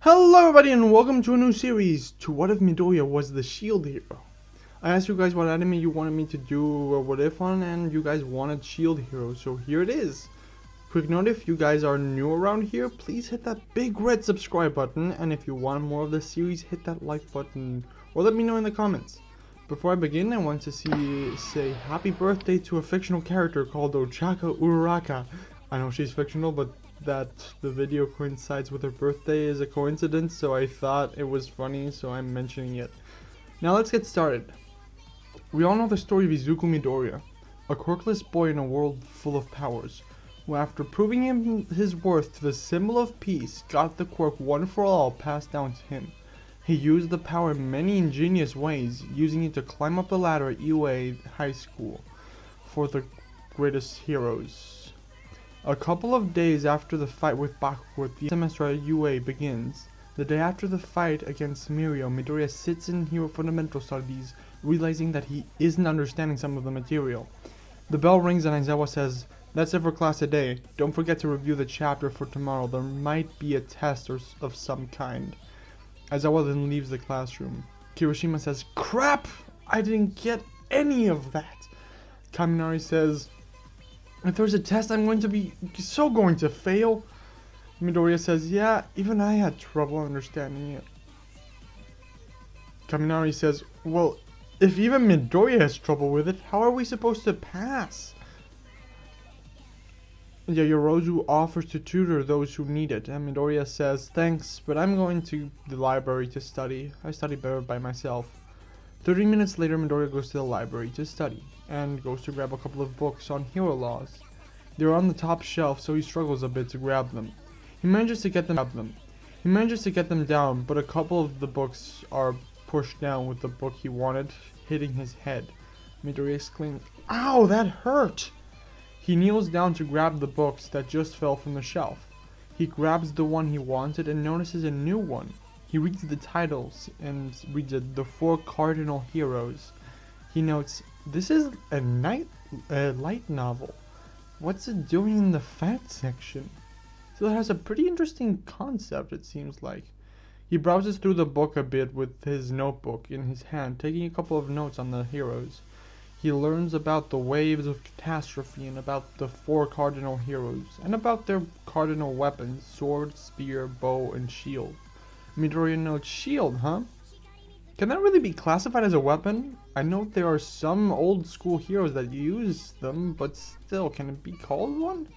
Hello everybody and welcome to a new series to What If Midoriya Was the Shield Hero. I asked you guys what anime you wanted me to do a what if on, and you guys wanted Shield Hero, so here it is. Quick note, if you guys are new around here, please hit that big red subscribe button, and if you want more of this series, hit that like button or let me know in the comments. Before I begin, I want to say happy birthday to a fictional character called Ochaka Uraraka. I know she's fictional, but that the video coincides with her birthday is a coincidence, so I thought it was funny, so I'm mentioning it. Now let's get started. We all know the story of Izuku Midoriya, a quirkless boy in a world full of powers, who after proving his worth to the symbol of peace, got the quirk one for all passed down to him. He used the power in many ingenious ways, using it to climb up the ladder at UA High School for the greatest heroes. A couple of days after the fight with Bakugo, the semester at UA begins. The day after the fight against Mirio, Midoriya sits in Hero Fundamental Studies, realizing that he isn't understanding some of the material. The bell rings and Aizawa says, "That's it for class today. Don't forget to review the chapter for tomorrow. There might be a test of some kind." Aizawa then leaves the classroom. Kirishima says, "Crap! I didn't get any of that." Kaminari says, "If there's a test, I'm going to fail." Midoriya says, "Yeah, even I had trouble understanding it." Kaminari says, "Well, if even Midoriya has trouble with it, how are we supposed to pass?" Yayorozu offers to tutor those who need it, and Midoriya says, "Thanks, but I'm going to the library to study. I study better by myself." 30 minutes later, Midoriya goes to the library to study, and goes to grab a couple of books on hero laws. They're on the top shelf, so he struggles a bit to grab them. He manages to get them down, but a couple of the books are pushed down, with the book he wanted hitting his head. Midoriya exclaims, "Ow, that hurt!" He kneels down to grab the books that just fell from the shelf. He grabs the one he wanted and notices a new one. He reads the titles and reads The Four Cardinal Heroes. He notes, "This is a light novel. What's it doing in the fact section?" So it has a pretty interesting concept, it seems like. He browses through the book a bit with his notebook in his hand, taking a couple of notes on the heroes. He learns about the waves of catastrophe and about the four cardinal heroes, and about their cardinal weapons, sword, spear, bow, and shield. Midoriya notes, "Shield, huh? Can that really be classified as a weapon? I know there are some old school heroes that use them, but still, can it be called one?"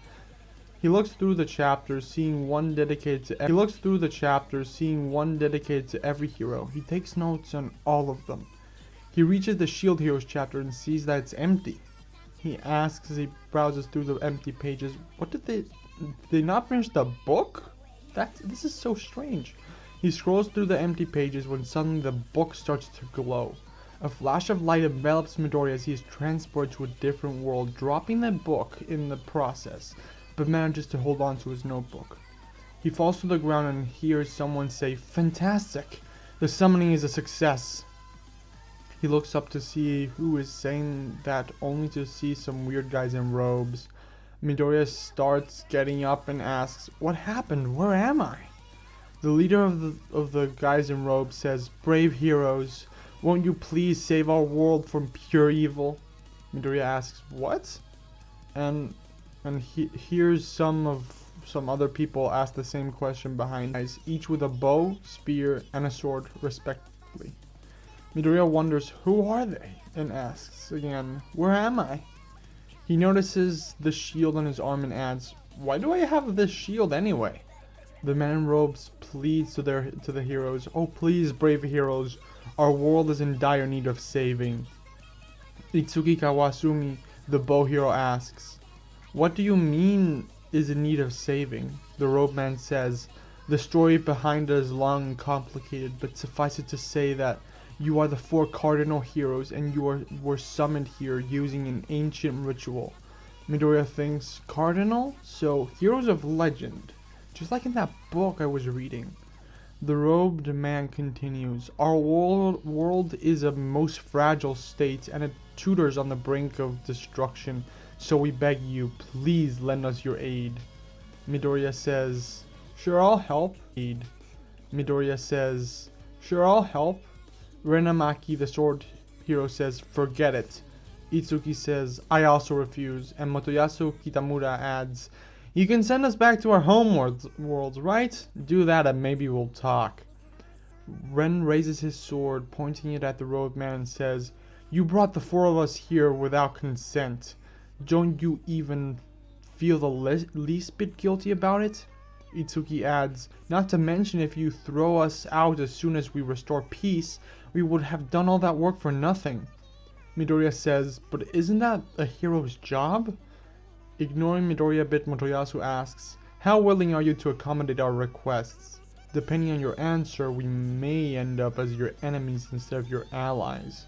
He looks through the chapters, seeing one dedicated to every hero. He takes notes on all of them. He reaches the Shield Heroes chapter and sees that it's empty. He asks as he browses through the empty pages, did they not finish the book? This is so strange. He scrolls through the empty pages when suddenly the book starts to glow. A flash of light envelops Midoriya as he is transported to a different world, dropping the book in the process, but manages to hold on to his notebook. He falls to the ground and hears someone say, "Fantastic! The summoning is a success." He looks up to see who is saying that, only to see some weird guys in robes. Midoriya starts getting up and asks, "What happened? Where am I?" The leader of the guys in robes says, "Brave heroes, won't you please save our world from pure evil?" Midoriya asks, "What?" And he hears some other people ask the same question behind guys, each with a bow, spear, and a sword, respectively. Midoriya wonders, "Who are they?" and asks again, "Where am I?" He notices the shield on his arm and adds, "Why do I have this shield anyway?" The man in robes pleads to the heroes, "Oh please, brave heroes, our world is in dire need of saving." Itsuki Kawasumi, the bow hero, asks, "What do you mean is in need of saving?" The robe man says, "The story behind it is long and complicated, but suffice it to say that you are the four cardinal heroes and you were summoned here using an ancient ritual." Midoriya thinks, "Cardinal? So heroes of legend, just like in that book I was reading." The robed man continues, "Our world is a most fragile state and it teeters on the brink of destruction, so we beg you, please lend us your aid." Midoriya says, "Sure, I'll help." Midoriya says, sure, I'll help. Renamaki, the sword hero, says, forget it. Itsuki says, I also refuse. And Motoyasu Kitamura adds, you can send us back to our home worlds, right? Do that and maybe we'll talk. Ren raises his sword, pointing it at the roadman, and says, you brought the four of us here without consent. Don't you even feel the least bit guilty about it? Itsuki adds, not to mention if you throw us out as soon as we restore peace, we would have done all that work for nothing. Midoriya says, but isn't that a hero's job? Ignoring Midoriya a bit, Motoyasu asks, how willing are you to accommodate our requests? Depending on your answer, we may end up as your enemies instead of your allies.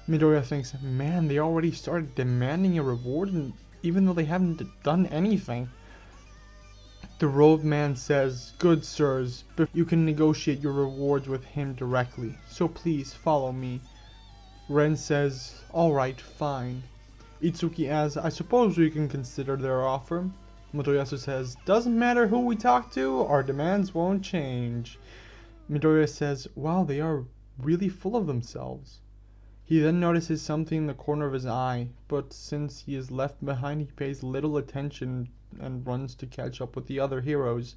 Midoriya thinks, man, they already started demanding a reward, and even though they haven't done anything. The roadman says, good sirs, but you can negotiate your rewards with him directly, so please follow me. Ren says, alright, fine. Itsuki asks, I suppose we can consider their offer. Motoyasu says, doesn't matter who we talk to, our demands won't change. Midoriya says, wow, they are really full of themselves. He then notices something in the corner of his eye, but since he is left behind, he pays little attention and runs to catch up with the other heroes.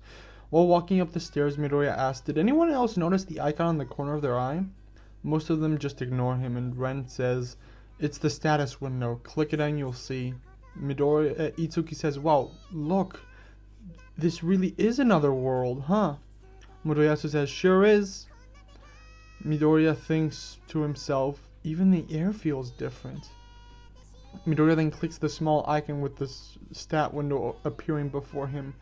While walking up the stairs, Midoriya asks, did anyone else notice the icon in the corner of their eye? Most of them just ignore him, and Ren says, it's the status window, click it and you'll see. Itsuki says, wow, look, this really is another world, huh? Motoyasu says, sure is. Midoriya thinks to himself, even the air feels different. Midoriya then clicks the small icon with the stat window appearing before him.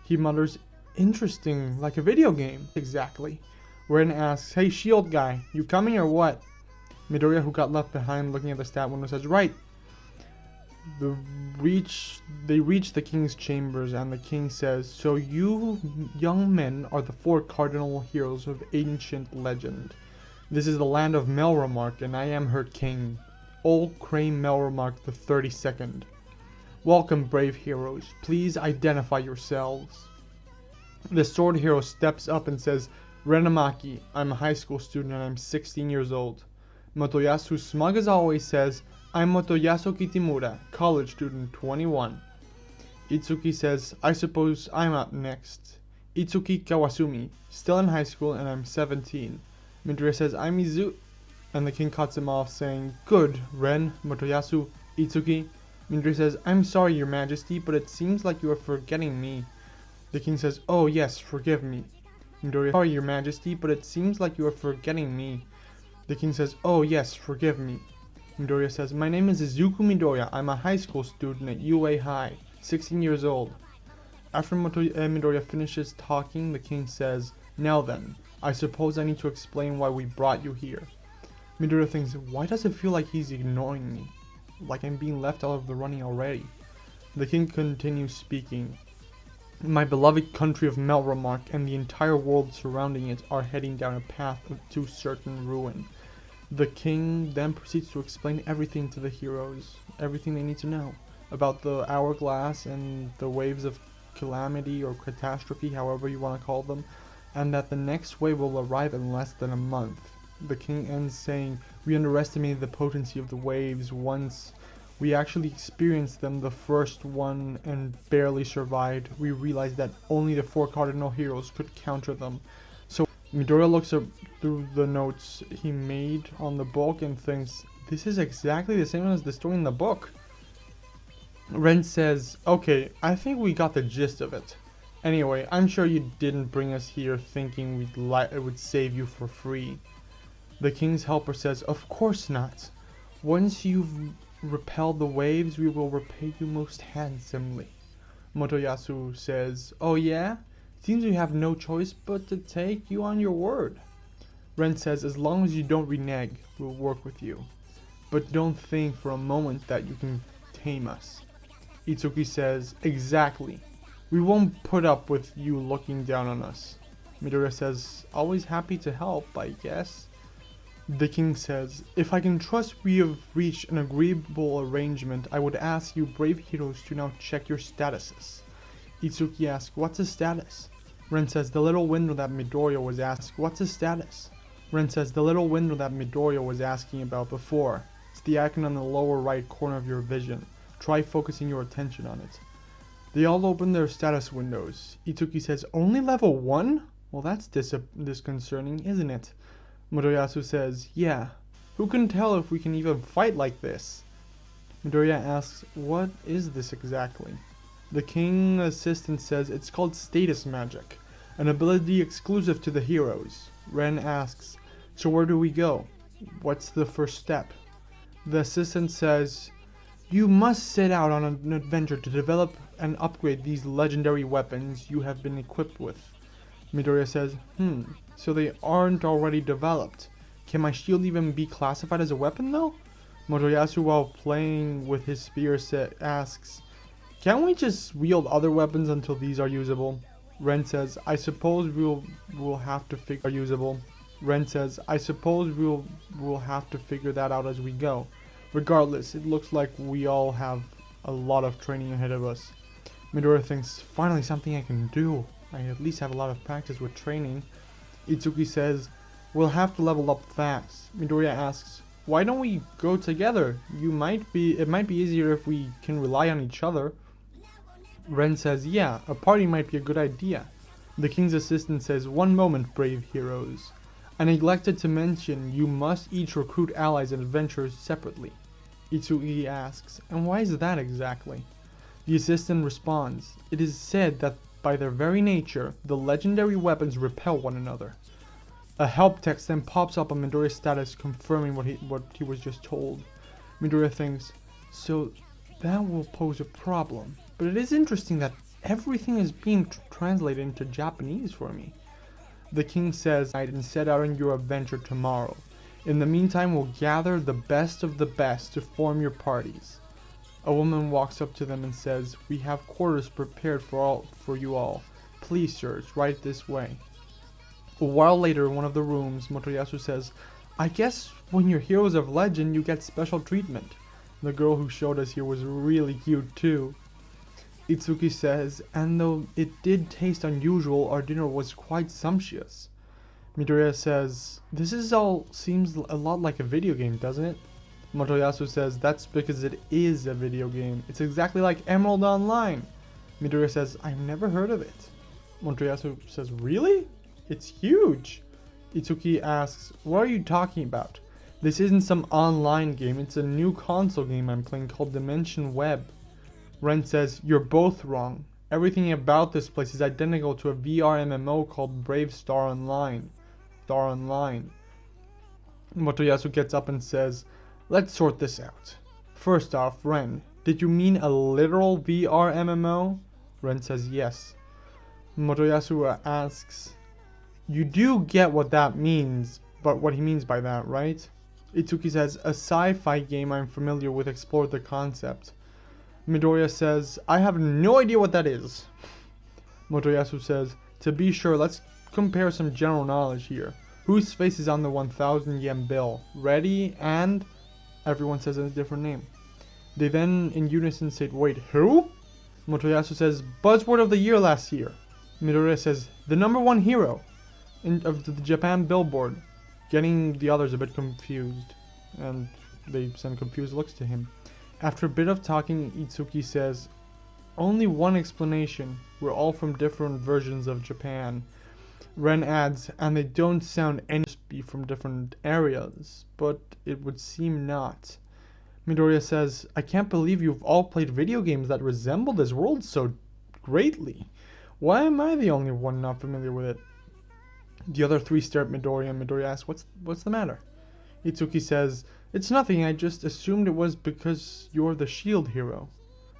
He mutters, interesting, like a video game. Exactly. Ren asks, hey shield guy, you coming or what? Midoriya, who got left behind looking at the stat window, says, right. They reach the king's chambers, and the king says, so you young men are the four cardinal heroes of ancient legend. This is the land of Melromark, and I am her king, Old Crane Melromark the 32nd. Welcome, brave heroes. Please identify yourselves. The sword hero steps up and says, Renamaki, I'm a high school student and I'm 16 years old. Motoyasu, smug as always, says, I'm Motoyasu Kitamura, college student, 21. Itsuki says, I suppose I'm up next. Itsuki Kawasumi, still in high school and I'm 17. Midoriya says, I'm Izu, and the king cuts him off saying, good, Ren, Motoyasu, Itsuki. Midoriya says, I'm sorry, your majesty, but it seems like you are forgetting me. The king says, oh yes, forgive me. Midoriya, sorry, your majesty, but it seems like you are forgetting me. The king says, oh yes, forgive me. Midoriya says, my name is Izuku Midoriya, I'm a high school student at UA High, 16 years old. After Midoriya finishes talking, the king says, now then, I suppose I need to explain why we brought you here. Midoriya thinks, why does it feel like he's ignoring me? Like I'm being left out of the running already. The king continues speaking. My beloved country of Melromark and the entire world surrounding it are heading down a path to certain ruin. The king then proceeds to explain everything to the heroes, everything they need to know about the hourglass and the waves of calamity or catastrophe, however you want to call them, and that the next wave will arrive in less than a month. The king ends saying, we underestimated the potency of the waves once we actually experienced them, the first one, and barely survived. We realized that only the four cardinal heroes could counter them. So Midoriya looks up through the notes he made on the book and thinks, this is exactly the same as the story in the book. Ren says, okay, I think we got the gist of it. Anyway, I'm sure you didn't bring us here thinking it would save you for free. The king's helper says, of course not. Once you've repelled the waves, we will repay you most handsomely. Motoyasu says, oh yeah? Seems we have no choice but to take you on your word. Ren says, as long as you don't renege, we'll work with you. But don't think for a moment that you can tame us. Itsuki says, exactly. We won't put up with you looking down on us. Midoriya says, always happy to help, I guess. The king says, if I can trust we have reached an agreeable arrangement, I would ask you brave heroes to now check your statuses. Itsuki asks, what's his status? Ren says, the little window that Midoriya was asking, what's his status? Ren says, the little window that Midoriya was asking about before. It's the icon on the lower right corner of your vision. Try focusing your attention on it. They all open their status windows. Itsuki says, only level 1? Well, that's disconcerting, isn't it? Midoriya says, yeah. Who can tell if we can even fight like this? Midoriya asks, what is this exactly? The king assistant says it's called status magic, an ability exclusive to the heroes. Ren asks, so where do we go? What's the first step? The assistant says, you must set out on an adventure to develop and upgrade these legendary weapons you have been equipped with. Midoriya says, so they aren't already developed. Can my shield even be classified as a weapon though? Motoyasu, while playing with his spear, asks, can't we just wield other weapons until these are usable? Ren says, I suppose we'll have to figure usable. Ren says, I suppose we'll have to figure that out as we go. Regardless, it looks like we all have a lot of training ahead of us. Midoriya thinks, finally something I can do. I at least have a lot of practice with training. Itsuki says, we'll have to level up fast. Midoriya asks, why don't we go together? It might be easier if we can rely on each other. Ren says, yeah, a party might be a good idea. The king's assistant says, one moment, brave heroes. I neglected to mention you must each recruit allies and adventurers separately. Itsuki asks, and why is that exactly? The assistant responds, it is said that by their very nature, the legendary weapons repel one another. A help text then pops up on Midoriya's status confirming what he was just told. Midoriya thinks, so that will pose a problem. But it is interesting that everything is being translated into Japanese for me. The king says, and set out on your adventure tomorrow. In the meantime, we'll gather the best of the best to form your parties. A woman walks up to them and says, we have quarters prepared for you all. Please, sirs, right this way. A while later, in one of the rooms, Motoyasu says, I guess when you're heroes of legend, you get special treatment. The girl who showed us here was really cute too. Itsuki says, and though it did taste unusual, our dinner was quite sumptuous. Midoriya says, this all seems a lot like a video game, doesn't it? Motoyasu says, that's because it is a video game. It's exactly like Emerald Online. Midoriya says, I've never heard of it. Motoyasu says, really? It's huge. Itsuki asks, what are you talking about? This isn't some online game, it's a new console game I'm playing called Dimension Web. Ren says, you're both wrong. Everything about this place is identical to a VR MMO called Brave Star Online. Motoyasu gets up and says, let's sort this out. First off, Ren, did you mean a literal VR MMO? Ren says yes. Motoyasu asks, you do get what that means, but what he means by that, right? Itsuki says, a sci-fi game I'm familiar with explored the concept. Midoriya says, I have no idea what that is. Motoyasu says, to be sure, let's compare some general knowledge here. Whose face is on the 1,000 yen bill? Ready? And... Everyone says a different name. They then in unison say, wait, who? Motoyasu says, buzzword of the year last year. Midoriya says, the #1 hero of the Japan billboard. Getting the others a bit confused. And they send confused looks to him. After a bit of talking, Itsuki says, only one explanation. We're all from different versions of Japan. Ren adds, and they don't sound any be from different areas, but it would seem not. Midoriya says, I can't believe you've all played video games that resemble this world so greatly. Why am I the only one not familiar with it? The other three stare at Midoriya, and Midoriya asks, what's the matter? Itsuki says, it's nothing, I just assumed it was because you're the shield hero.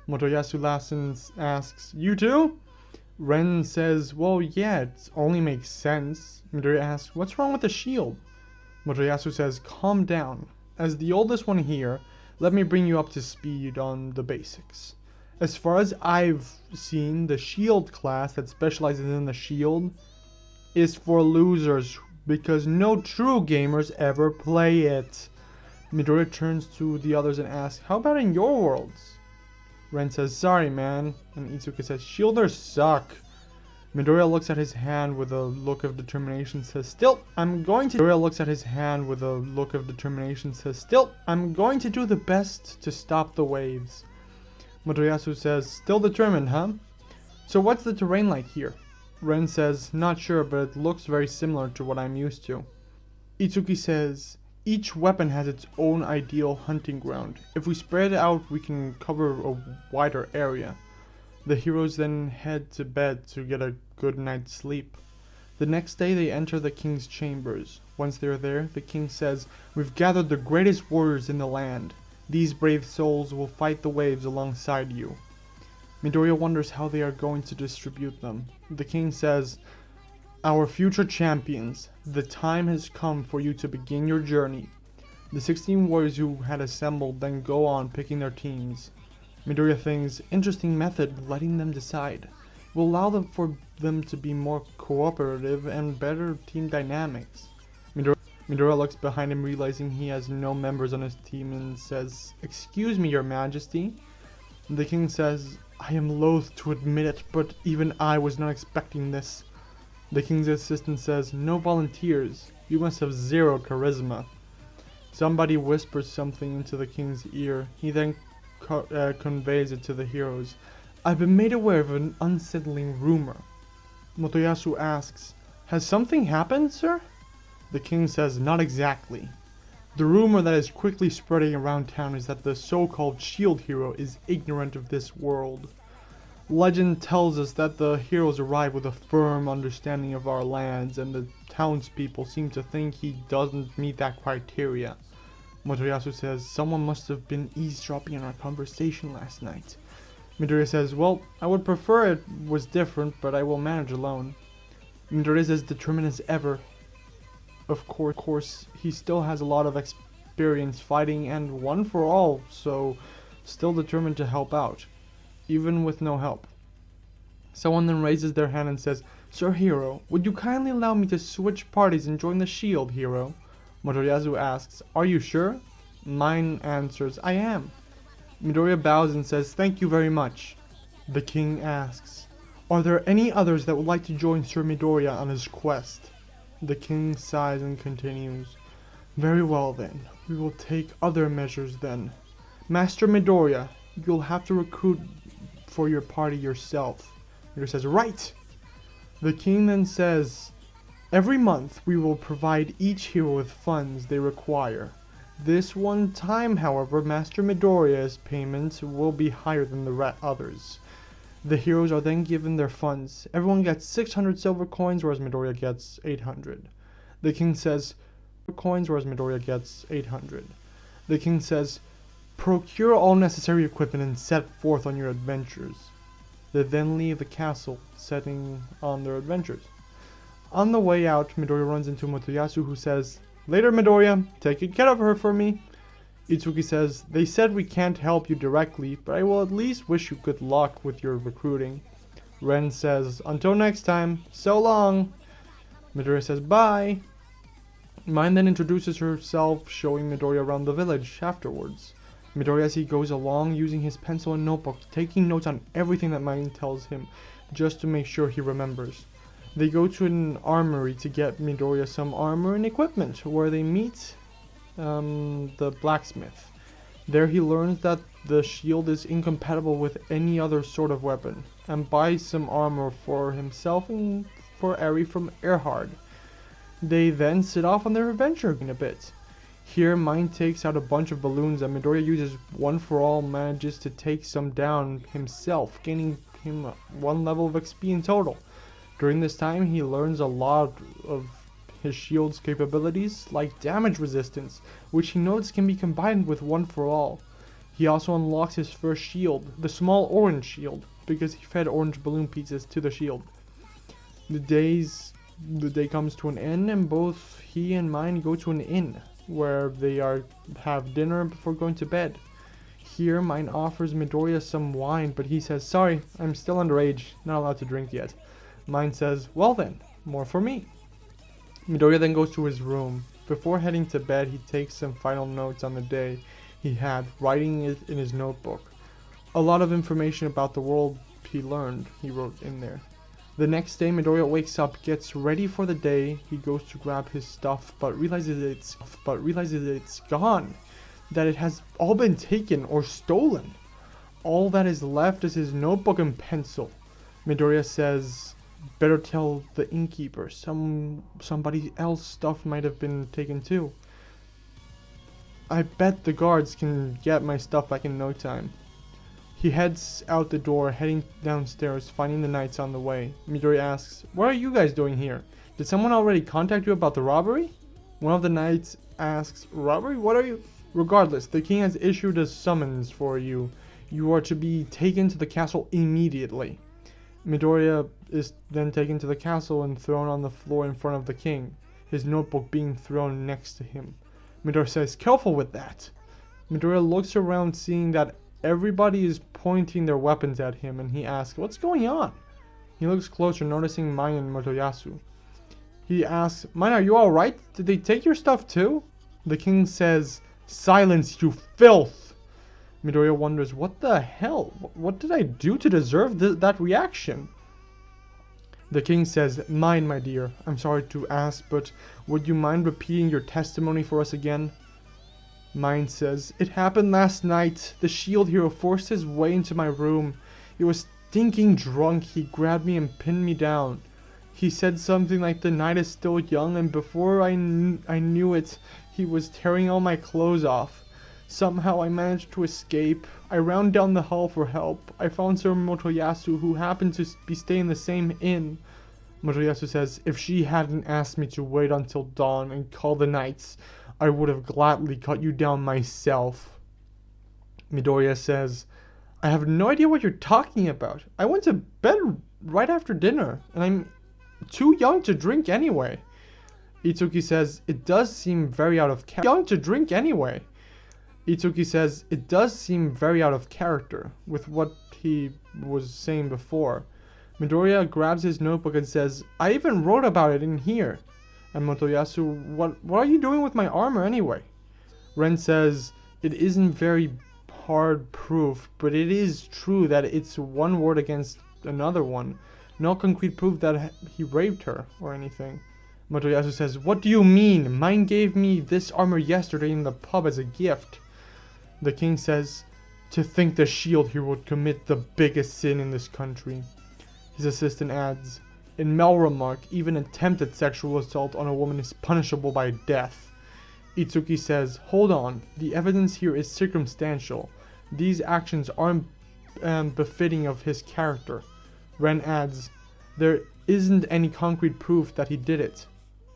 Motoyasu laughs and asks, you too? Ren says, well, yeah, it only makes sense. Midoriya asks, what's wrong with the shield? Motoyasu says, calm down. As the oldest one here, let me bring you up to speed on the basics. As far as I've seen, the shield class that specializes in the shield is for losers, because no true gamers ever play it. Midoriya turns to the others and asks, how about in your worlds? Ren says, sorry man, and Itsuki says, shielders suck. Midoriya looks at his hand with a look of determination, says, "Still, I'm going to..." Midoriya looks at his hand with a look of determination, says, "Still, I'm going to do the best to stop the waves." Motoyasu says, "Still determined, huh? So what's the terrain like here?" Ren says, "Not sure, but it looks very similar to what I'm used to." Itsuki says, "Each weapon has its own ideal hunting ground. If we spread out, we can cover a wider area." The heroes then head to bed to get a good night's sleep. The next day they enter the king's chambers. Once they are there, the king says, "We've gathered the greatest warriors in the land. These brave souls will fight the waves alongside you." Midoriya wonders how they are going to distribute them. The king says, "Our future champions, the time has come for you to begin your journey." The 16 warriors who had assembled then go on picking their teams. Midoriya thinks, interesting method, letting them decide. Will allow them for them to be more cooperative and better team dynamics. Midoriya looks behind him, realizing he has no members on his team, and says, "Excuse me, your majesty." The king says, "I am loath to admit it, but even I was not expecting this." The king's assistant says, "No volunteers. You must have zero charisma." Somebody whispers something into the king's ear. He then conveys it to the heroes. "I've been made aware of an unsettling rumor." Motoyasu asks, "Has something happened, sir?" The king says, "Not exactly. The rumor that is quickly spreading around town is that the so-called shield hero is ignorant of this world. Legend tells us that the heroes arrive with a firm understanding of our lands, and the townspeople seem to think he doesn't meet that criteria." Motoyasu says, "Someone must have been eavesdropping on our conversation last night." Midoriya says, "Well, I would prefer it was different, but I will manage alone." Midoriya is as determined as ever. Of course, he still has a lot of experience fighting and one for all, so still determined to help out, even with no help. Someone then raises their hand and says, "Sir Hero, would you kindly allow me to switch parties and join the shield hero?" Motoyasu asks, "Are you sure?" Mine answers, "I am." Midoriya bows and says, "Thank you very much." The king asks, "Are there any others that would like to join Sir Midoriya on his quest?" The king sighs and continues, "Very well then, we will take other measures then. Master Midoriya, you'll have to recruit for your party yourself." Midoriya says, "Right!" The king then says, "Every month we will provide each hero with funds they require. This one time, however, Master Midoriya's payment will be higher than the others." The heroes are then given their funds. Everyone gets 600 silver coins, whereas Midoriya gets 800. The king says, The king says, "Procure all necessary equipment and set forth on your adventures." They then leave the castle, setting on their adventures. On the way out, Midoriya runs into Motoyasu, who says, "Later, Midoriya, take good care of her for me." Itsuki says, "They said we can't help you directly, but I will at least wish you good luck with your recruiting." Ren says, "Until next time, so long." Midoriya says, "Bye." Mine then introduces herself, showing Midoriya around the village afterwards. Midoriya, as he goes along, using his pencil and notebook, taking notes on everything that Mine tells him, just to make sure he remembers. They go to an armory to get Midoriya some armor and equipment, where they meet the blacksmith. There he learns that the shield is incompatible with any other sort of weapon, and buys some armor for himself and for Eri from Erhard. They then set off on their adventure in a bit. Here, Mine takes out a bunch of balloons, and Midoriya uses one for all, manages to take some down himself, gaining him 1 level of XP in total. During this time, he learns a lot of his shield's capabilities, like damage resistance, which he notes can be combined with one for all. He also unlocks his first shield, the small orange shield, because he fed orange balloon pieces to the shield. The day comes to an end, and both he and Mine go to an inn, where they have dinner before going to bed. Here, Mine offers Midoriya some wine, but he says, "Sorry, I'm still underage, not allowed to drink yet." Mine says, "Well then, more for me." Midoriya then goes to his room. Before heading to bed, he takes some final notes on the day he had, writing it in his notebook. A lot of information about the world he learned, he wrote in there. The next day, Midoriya wakes up, gets ready for the day. He goes to grab his stuff, but realizes it's gone. That it has all been taken or stolen. All that is left is his notebook and pencil. Midoriya says, better tell the innkeeper. Somebody else's stuff might have been taken too. I bet the guards can get my stuff back in no time. He heads out the door, heading downstairs, finding the knights on the way. Midoriya asks, what are you guys doing here? Did someone already contact you about the robbery? One of the knights asks, robbery? What are you? Regardless, the king has issued a summons for you. You are to be taken to the castle immediately. Midoriya is then taken to the castle and thrown on the floor in front of the king, his notebook being thrown next to him. Midoriya says, careful with that. Midoriya looks around, seeing that everybody is pointing their weapons at him, and he asks, what's going on? He looks closer, noticing Mine and Motoyasu. He asks, Mine, are you alright? Did they take your stuff too? The king says, silence, you filth! Midoriya wonders, what the hell? What did I do to deserve that reaction? The king says, Mine, my dear. I'm sorry to ask, but would you mind repeating your testimony for us again? Mine says, it happened last night. The shield hero forced his way into my room. He was stinking drunk. He grabbed me and pinned me down. He said something like the night is still young, and before I knew it, he was tearing all my clothes off. Somehow I managed to escape. I ran down the hall for help. I found Sir Motoyasu, who happened to be staying in the same inn. Motoyasu says, if she hadn't asked me to wait until dawn and call the knights, I would have gladly cut you down myself. Midoriya says, I have no idea what you're talking about. I went to bed right after dinner, and I'm too young to drink anyway. Itsuki says, it does seem very out of character. Itsuki says, it does seem very out of character with what he was saying before. Midoriya grabs his notebook and says, I even wrote about it in here. And Motoyasu, what are you doing with my armor anyway? Ren says, it isn't very hard proof, but it is true that it's one word against another one. No concrete proof that he raped her or anything. Motoyasu says, what do you mean? Mine gave me this armor yesterday in the pub as a gift. The king says, to think the shield hero would commit the biggest sin in this country. His assistant adds, in Melremark, even attempted sexual assault on a woman is punishable by death. Itsuki says, hold on, the evidence here is circumstantial. These actions aren't befitting of his character. Ren adds, there isn't any concrete proof that he did it.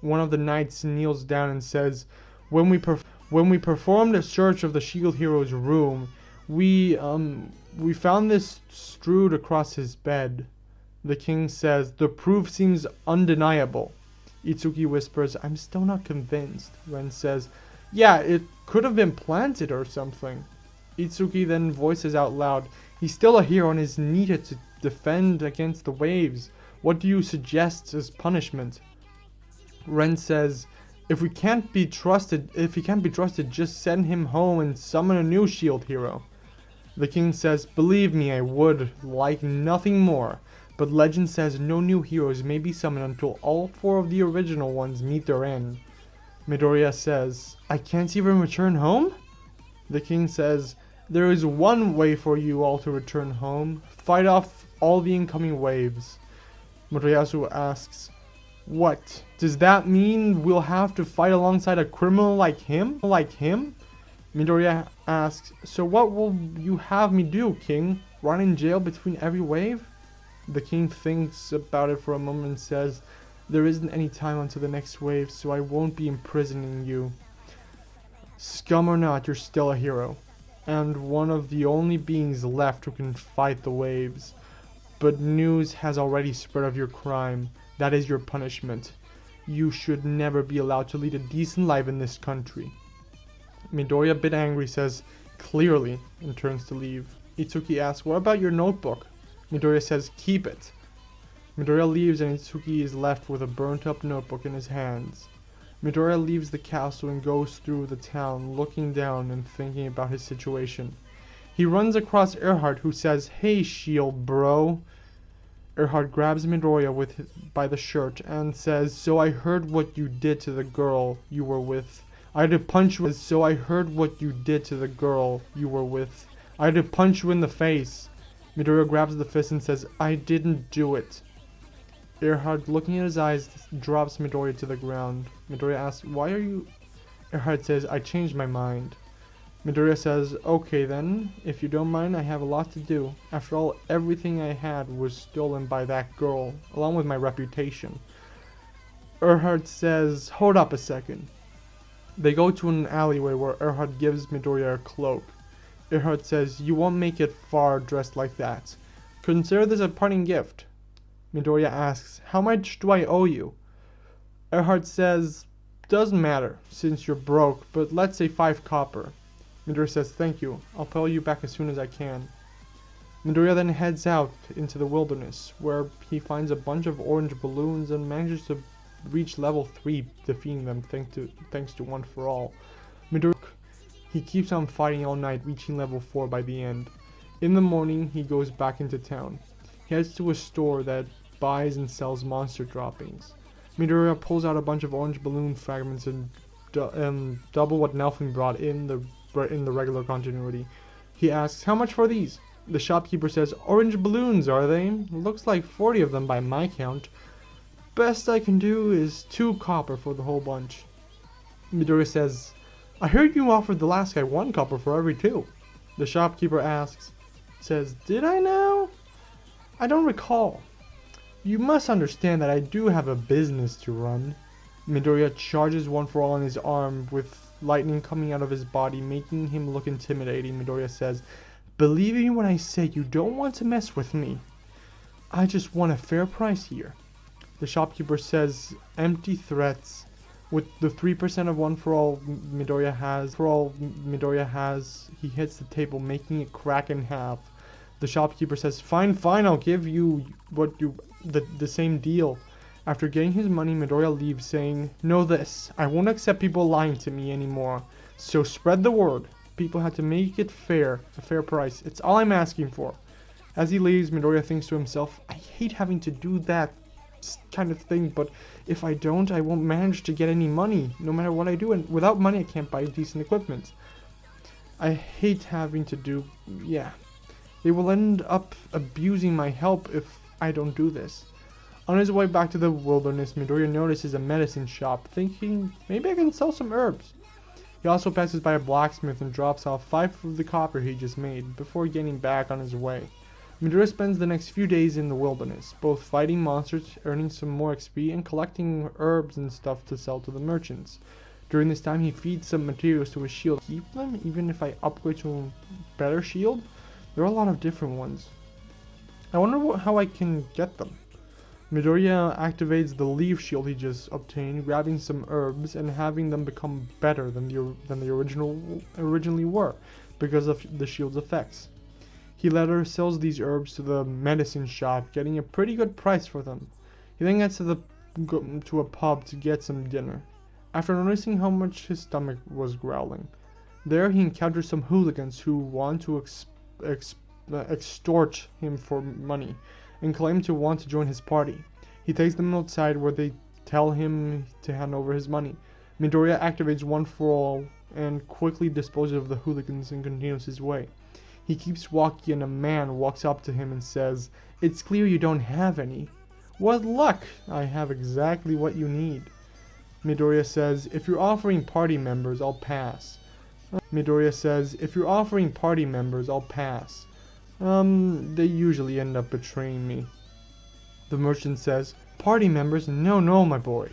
One of the knights kneels down and says, when we performed a search of the shield hero's room, we found this strewed across his bed. The king says, the proof seems undeniable. Itsuki whispers, I'm still not convinced. Ren says, yeah, it could have been planted or something. Itsuki then voices out loud, he's still a hero and is needed to defend against the waves. What do you suggest as punishment? Ren says, if he can't be trusted, just send him home and summon a new shield hero. The king says, believe me, I would like nothing more. But legend says no new heroes may be summoned until all 4 of the original ones meet their end. Midoriya says, I can't even return home? The king says, there is one way for you all to return home. Fight off all the incoming waves. Motoyasu asks, what? Does that mean we'll have to fight alongside a criminal like him? Midoriya asks, so what will you have me do, king? Run in jail between every wave? The king thinks about it for a moment and says, there isn't any time until the next wave, so I won't be imprisoning you. Scum or not, you're still a hero, and one of the only beings left who can fight the waves. But news has already spread of your crime. That is your punishment. You should never be allowed to lead a decent life in this country. Midoriya, a bit angry, says, clearly, and turns to leave. Itsuki asks, what about your notebook? Midoriya says, keep it. Midoriya leaves and Itsuki is left with a burnt up notebook in his hands. Midoriya leaves the castle and goes through the town, looking down and thinking about his situation. He runs across Earhart, who says, hey shield bro. Erhard grabs Midoriya by the shirt and says, "So I heard what you did to the girl you were with. I had to punch you." "So I heard what you did to the girl you were with. I had to punch you in the face." Midoriya grabs the fist and says, "I didn't do it." Erhard, looking at his eyes, drops Midoriya to the ground. Midoriya asks, "Why are you..." Erhard says, "I changed my mind." Midoriya says, "Okay then, if you don't mind, I have a lot to do. After all, everything I had was stolen by that girl, along with my reputation." Erhard says, "Hold up a second." They go to an alleyway where Erhard gives Midoriya a cloak. Erhard says, "You won't make it far dressed like that. Consider this a parting gift." Midoriya asks, "How much do I owe you?" Erhard says, "Doesn't matter, since you're broke, but let's say 5 copper. Midoriya says, "Thank you. I'll pay you back as soon as I can." Midoriya then heads out into the wilderness, where he finds a bunch of orange balloons and manages to reach level 3, defeating them thanks to One for All. Midoriya, he keeps on fighting all night, reaching level 4 by the end. In the morning, he goes back into town. He heads to a store that buys and sells monster droppings. Midoriya pulls out a bunch of orange balloon fragments and double what Nelfin brought in the regular continuity. He asks, "How much for these?" The shopkeeper says, "Orange balloons, are they? Looks like 40 of them by my count. Best I can do is 2 copper for the whole bunch." Midoriya says, "I heard you offered the last guy 1 copper for every 2. The shopkeeper says, "Did I now? I don't recall. You must understand that I do have a business to run." Midoriya charges One for All on his arm with lightning coming out of his body, making him look intimidating. Midoriya says, "Believe me when I say you don't want to mess with me. I just want a fair price here." The shopkeeper says, "Empty threats. With the 3% of One for All Midoriya has, he hits the table, making it crack in half." The shopkeeper says, Fine, I'll give you the same deal." After getting his money, Midoriya leaves, saying, "Know this, I won't accept people lying to me anymore. So spread the word. People have to make it fair, a fair price. It's all I'm asking for." As he leaves, Midoriya thinks to himself, "I hate having to do that kind of thing, but if I don't, I won't manage to get any money, no matter what I do, and without money I can't buy decent equipment. I hate having to do, yeah. They will end up abusing my help if I don't do this." On his way back to the wilderness, Midoriya notices a medicine shop, thinking, maybe I can sell some herbs. He also passes by a blacksmith and drops off 5 of the copper he just made, before getting back on his way. Midoriya spends the next few days in the wilderness, both fighting monsters, earning some more XP, and collecting herbs and stuff to sell to the merchants. During this time, he feeds some materials to his shield. Keep them, even if I upgrade to a better shield? There are a lot of different ones. I wonder how I can get them. Midoriya activates the leaf shield he just obtained, grabbing some herbs and having them become better than they originally were, because of the shield's effects. He later sells these herbs to the medicine shop, getting a pretty good price for them. He then gets to a pub to get some dinner, after noticing how much his stomach was growling. There he encounters some hooligans who want to extort him for money, and claim to want to join his party. He takes them outside, where they tell him to hand over his money. Midoriya activates One for All and quickly disposes of the hooligans and continues his way. He keeps walking and a man walks up to him and says, "It's clear you don't have any." "What luck! I have exactly what you need." Midoriya says, "If you're offering party members, I'll pass." They usually end up betraying me." The merchant says, "Party members? No, my boy.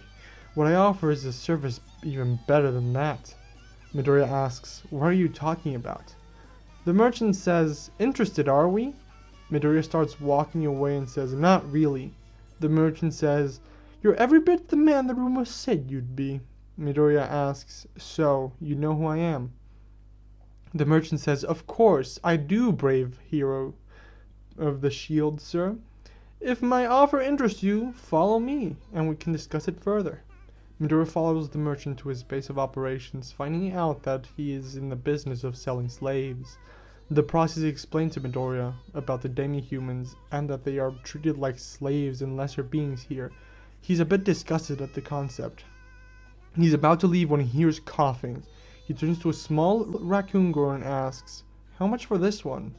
What I offer is a service even better than that." Midoriya asks, "What are you talking about?" The merchant says, "Interested, are we?" Midoriya starts walking away and says, "Not really." The merchant says, "You're every bit the man the rumors said you'd be." Midoriya asks, "So, you know who I am?" The merchant says, "Of course, I do, brave hero of the shield, sir. If my offer interests you, follow me, and we can discuss it further." Midoriya follows the merchant to his base of operations, finding out that he is in the business of selling slaves. The process explained to Midoriya about the demi-humans and that they are treated like slaves and lesser beings here. He's a bit disgusted at the concept. He's about to leave when he hears coughing. He turns to a small raccoon girl and asks, "How much for this one?"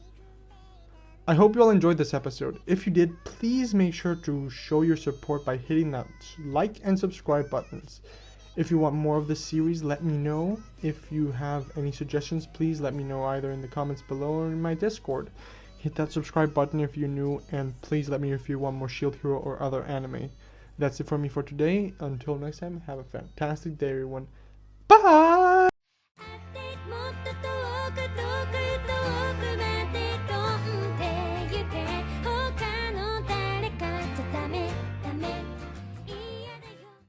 I hope you all enjoyed this episode. If you did, please make sure to show your support by hitting that like and subscribe buttons. If you want more of this series, let me know. If you have any suggestions, please let me know either in the comments below or in my Discord. Hit that subscribe button if you're new, and please let me know if you want more Shield Hero or other anime. That's it for me for today. Until next time, have a fantastic day, everyone. Bye!